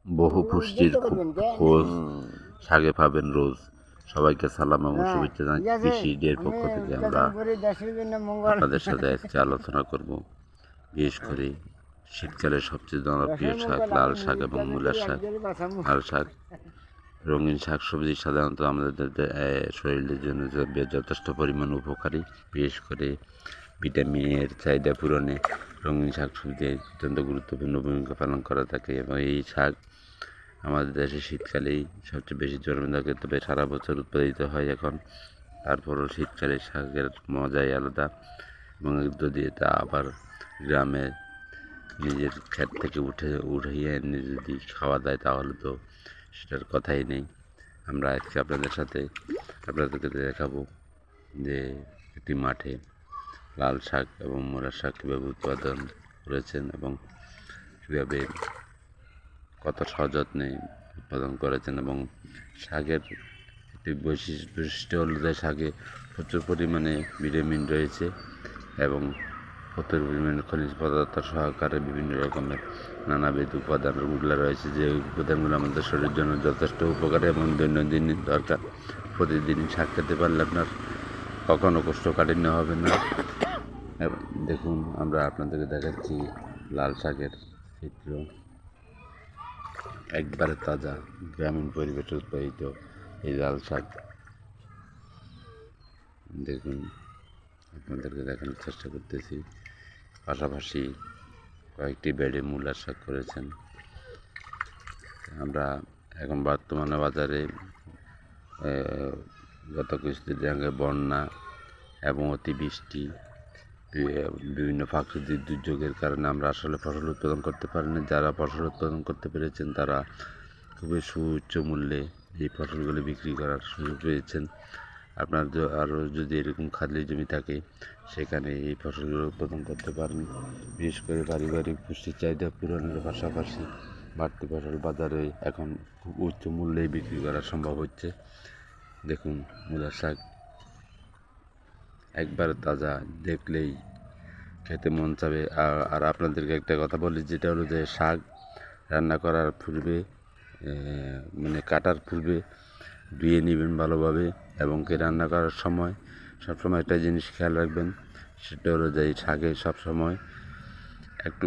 বহু পুষ্টির খোঁজ শাকে পাবেন রোজ। সবাইকে সালাম এবং শুভেচ্ছা জানাই কৃষি ডের পক্ষ থেকে। আমরা আপনাদের সাথে আজকে আলোচনা করব বিশেষ করে শীতকালের সবচেয়ে জনপ্রিয় শাক লাল শাক এবং মূলার শাক। লাল শাক রঙিন শাক সবজি সাধারণত আমাদের শরীরের জন্য যথেষ্ট পরিমাণ উপকারী। বিশেষ করে ভিটামিনের চাহিদা পূরণে রঙিন শাক সবজি অত্যন্ত গুরুত্বপূর্ণ ভূমিকা পালন করা থাকে এবং এই শাক আমাদের দেশে শীতকালেই সবচেয়ে বেশি জন্মে থাকে, তবে সারা বছর উৎপাদিত হয় এখন। তারপরও শীতকালে শাকের মজাই আলাদা এবং যদি এটা আবার গ্রামে নিজের ক্ষেত থেকে উঠিয়ে এনে যদি খাওয়া যায় তাহলে তো সেটার কথাই নেই। আমরা আজকে আপনাদেরকে দেখাবো যে একটি মাঠে লাল শাক এবং মূলার শাক কীভাবে উৎপাদন করেছেন এবং কীভাবে কত সযত্নে উৎপাদন করেছেন। এবং শাকের একটি বৈশিষ্ট্য হল যে শাকে প্রচুর পরিমাণে ভিটামিন রয়েছে এবং প্রচুর পরিমাণে খনিজ পদার্থ সহকারে বিভিন্ন রকমের নানাবিধ উপাদানগুলো রয়েছে, যে উপাদানগুলো আমাদের শরীরের জন্য যথেষ্ট উপকারী এবং দৈনন্দিন দরকার। প্রতিদিন শাক খেতে পারলে আপনার কখনো কোষ্ঠকাঠিন্য হবে না। দেখুন, আমরা আপনাদেরকে দেখাচ্ছি লাল শাকের চিত্র। একবারে তাজা গ্রামীণ পরিবেশে উৎপাদিত এই লাল শাক দেখুন, আপনাদেরকে দেখানোর চেষ্টা করতেছি। পাশাপাশি কয়েকটি বেডে মূলার শাক করেছেন। আমরা এখন বর্তমানে বাজারে গত কিছুদিন আগে বন্যা এবং অতিবৃষ্টি বিভিন্ন প্রাকৃতিক দুর্যোগের কারণে আমরা আসলে ফসল উৎপাদন করতে পারিনি। যারা ফসল উৎপাদন করতে পেরেছেন তারা খুবই সুউচ্চ মূল্যে এই ফসলগুলি বিক্রি করার সুযোগ পেয়েছেন। আপনার আরও যদি এরকম খালি জমি থাকে সেখানে এই ফসলগুলো উৎপাদন করতে পারেন। বিশেষ করে পারিবারিক পুষ্টির চাহিদা পূরণের পাশাপাশি বাড়তি ফসল বাজারে এখন খুব উচ্চ মূল্যেই বিক্রি করা সম্ভব হচ্ছে। দেখুন, মূলার শাক একবার তাজা, দেখলেই খেতে মন চাবে। আর আপনাদেরকে একটা কথা বলি, যেটা হলো যে শাক রান্না করার পূর্বে মানে কাটার পূর্বে ধুয়ে নেবেন ভালোভাবে এবং রান্না করার সময় সবসময় একটা জিনিস খেয়াল রাখবেন, সেটা হলো যে শাকে সবসময় একটু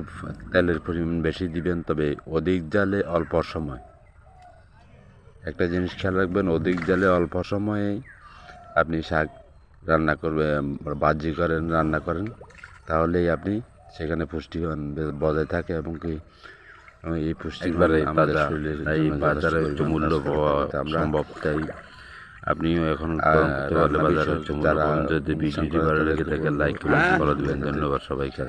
তেলের পরিমাণ বেশি দিবেন, তবে অধিক জালে অল্প সময়। একটা জিনিস খেয়াল রাখবেন, অধিক জালে অল্প সময়ে আপনি শাক রান্না করবেন, রান্না করেন, তাহলেই আপনি সেখানে পুষ্টিমান বজায় থাকে এবং কি এই পুষ্টিমান আমাদের শরীরের এই বাজারে উচ্চ মূল্য পাওয়া সম্ভব। তাই আপনিও এখন বাজারে উচ্চ মূল্য, যদি ভিডিওটি ভালো লেগে থাকে লাইক কমেন্ট করে দেবেন। ধন্যবাদ সবাইকে।